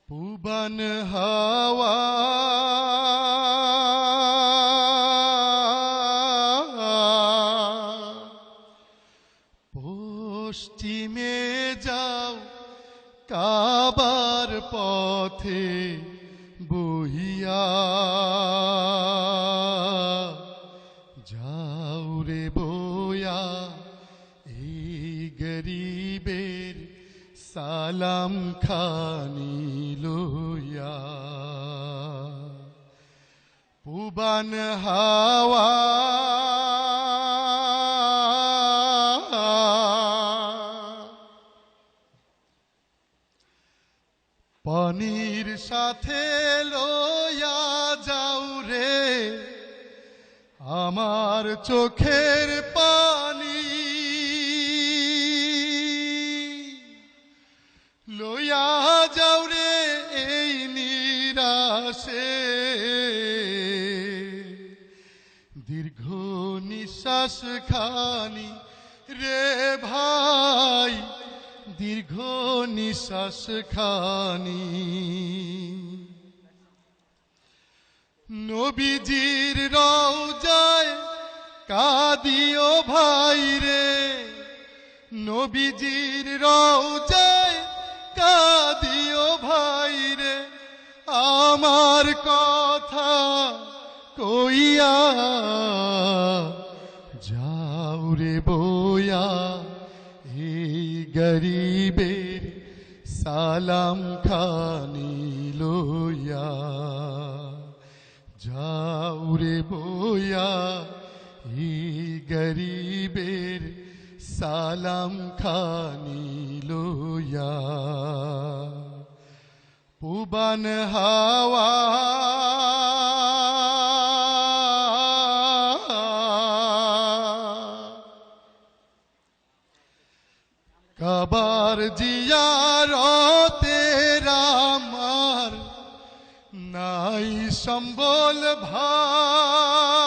পুবান হাওয়া পশ্চিমে যাও কাবার পথে বহিয়া যাও রে বয়া এই গরিবের সালাম খানি লইয়া। পুবান হাওয়া পানির সাথে লইয়া যাও রে আমার চোখের পানি, লইয়া যাও রে এই নিরাশে দীর্ঘ নিঃশ্বাস খানি রে ভাই, দীর্ঘ নিঃশ্বাস খানি। নবীজির রওজায় কাঁদিও ভাই রে, নবীজির রওজায় কাঁদিও ভাই রে আমার কথা কইয়া যাও রে বয়া এই গরিবের সালাম খানি লইয়া। যাও রে বয়া এই গরিবের সালাম খানি লইয়া। পুবান হাওয়া কাবার জিয়ারতে আমার নাই সম্বল ভাই,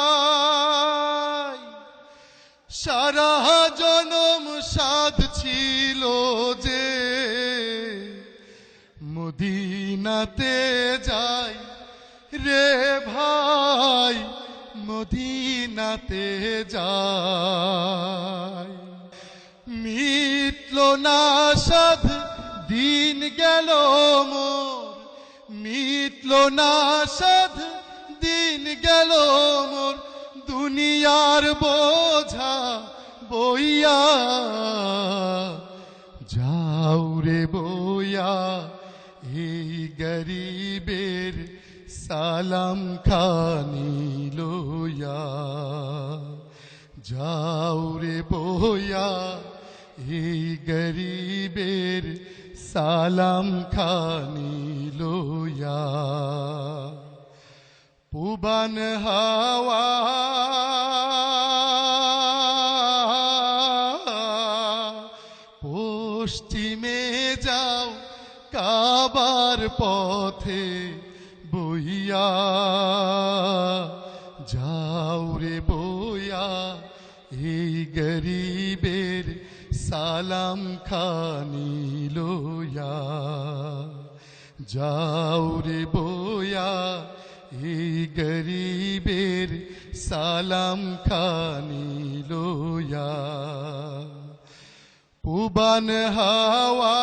সারা জনম সাধ ছিল যে মদিনাতে যাই রে ভাই, মদিনাতে যাই। মিটল না সাধ দিন গেল মোর, মিটল না সাধ দিন গেল মোর দুনিয়ার বোঝা বইয়া। যাও রে বইয়া এই গরিবের সালাম খানি লইয়া। যাও রে বইয়া এই গরিবের সালাম খানি লইয়া। পুবান হাওয়া পশ্চিমে যাও কাবার পথে বইয়া। যাও রে বইয়া এই গরিবের সালাম খানি লইয়া। যাও রে বইয়া এই গরিবের সালাম খানি লইয়া। পুবান হাওয়া